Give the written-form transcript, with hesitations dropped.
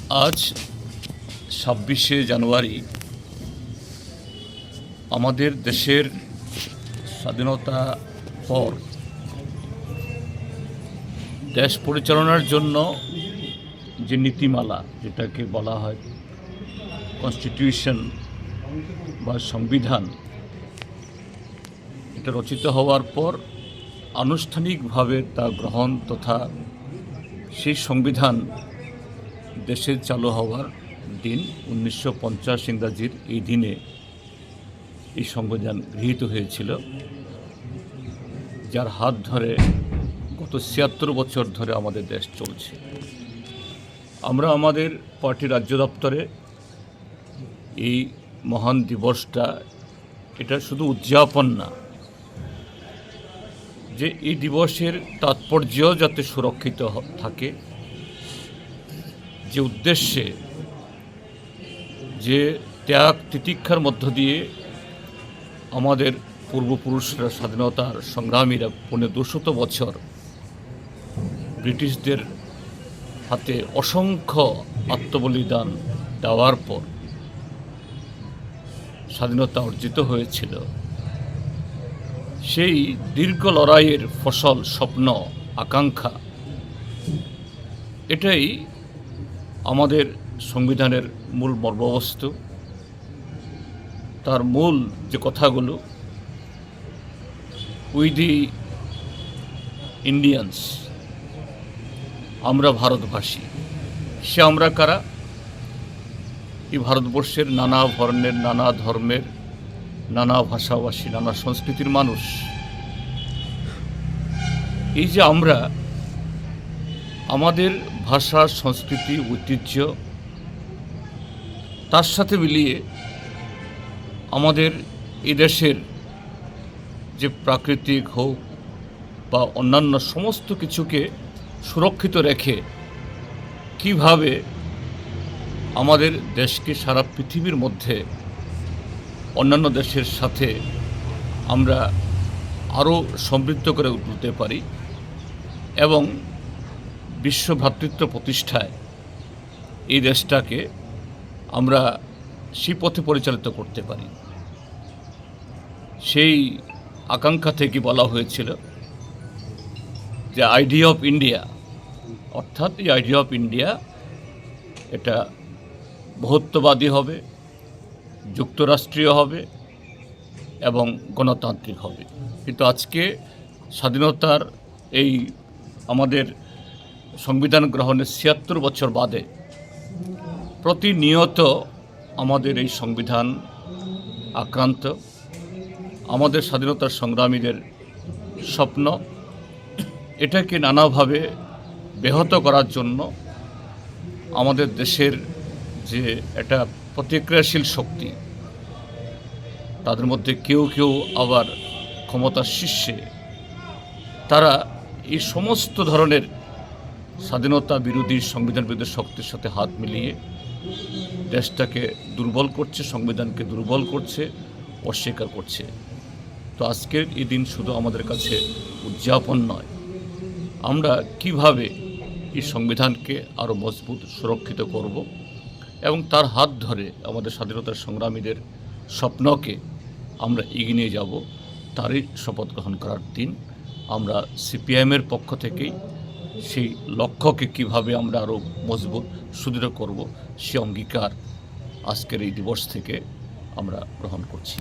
আজ ২৬শে জানুয়ারি আমাদের দেশের স্বাধীনতা পর দেশ পরিচালনার জন্য যে নীতিমালা, যেটাকে বলা হয় কনস্টিটিউশন বা সংবিধান, এটা রচিত হওয়ার পর আনুষ্ঠানিকভাবে তা গ্রহণ তথা সেই সংবিধান দেশে চালু হওয়ার দিন 1950 ইংরাজির এই দিনে এই সংবিধান গৃহীত হয়েছিল, যার হাত ধরে গত ৭৬ বছর ধরে আমাদের দেশ চলছে। আমরা আমাদের পার্টির রাজ্য দপ্তরে এই মহান দিবসটা, এটা শুধু উদযাপন না, যে এই দিবসের তাৎপর্য যাতে সুরক্ষিত থাকে, যে উদ্দেশ্যে, যে ত্যাগ তিতিক্ষার মধ্য দিয়ে আমাদের পূর্বপুরুষরা, স্বাধীনতার সংগ্রামীরা ২৫০ বছর ব্রিটিশদের হাতে অসংখ্য আত্মবলিদান দেওয়ার পর স্বাধীনতা অর্জিত হয়েছিল, সেই দীর্ঘ লড়াইয়ের ফসল, স্বপ্ন, আকাঙ্ক্ষা, এটাই আমাদের সংবিধানের মূল মর্মবস্তু। তার মূল যে কথাগুলো, উই দি ইন্ডিয়ানস, আমরা ভারতবাসী। সে আমরা কারা? এই ভারতবর্ষের নানা বর্ণের, নানা ধর্মের, নানা ভাষাভাষী, নানা সংস্কৃতির মানুষ। এই যে আমরা, আমাদের ভাষা, সংস্কৃতি, ঐতিহ্য, তার সাথে মিলিয়ে আমাদের এই দেশের যে প্রাকৃতিক হোক বা অন্যান্য সমস্ত কিছুকে সুরক্ষিত রেখে কিভাবে আমাদের দেশকে সারা পৃথিবীর মধ্যে অন্যান্য দেশের সাথে আমরা আরও সমৃদ্ধ করে তুলতে পারি এবং বিশ্ব ভ্রাতৃত্ব প্রতিষ্ঠায় এই দেশটাকে আমরা সেই পথে পরিচালিত করতে পারি, সেই আকাঙ্ক্ষা থেকে বলা হয়েছিল যে আইডিয়া অফ ইন্ডিয়া, অর্থাৎ এই আইডিয়া অফ ইন্ডিয়া এটা বহুত্ববাদী হবে, যুক্তরাষ্ট্রীয় হবে এবং গণতান্ত্রিক হবে। কিন্তু আজকে স্বাধীনতার এই আমাদের সংবিধান গ্রহণের ৭৬ বছর বাদে প্রতিনিয়ত আমাদের এই সংবিধান আক্রান্ত, আমাদের স্বাধীনতার সংগ্রামীদের স্বপ্ন, এটাকে নানাভাবে ব্যাহত করার জন্য আমাদের দেশের যে একটা প্রতিক্রিয়াশীল শক্তি, তাদের মধ্যে কেউ কেউ আবার ক্ষমতার শীর্ষে, তারা এই সমস্ত ধরনের স্বাধীনতা বিরোধী, সংবিধান বিরোধী শক্তির সাথে হাত মিলিয়ে দেশটাকে দুর্বল করছে, সংবিধানকে দুর্বল করছে, অস্বীকার করছে। তো আজকের এই দিন শুধু আমাদের কাছে উদযাপন নয়, আমরা কিভাবে এই সংবিধানকে আরও মজবুত, সুরক্ষিত করব এবং তার হাত ধরে আমাদের স্বাধীনতার সংগ্রামীদের স্বপ্নকে আমরা এগিয়ে নিয়ে যাব, তারই শপথ গ্রহণ করার দিন। আমরা সিপিআইএমের পক্ষ থেকেই সেই লক্ষ্যকে কিভাবে আমরা আরও মজবুত, সুদৃঢ় করব, সে অঙ্গীকার আজকের এই দিবস থেকে আমরা গ্রহণ করছি।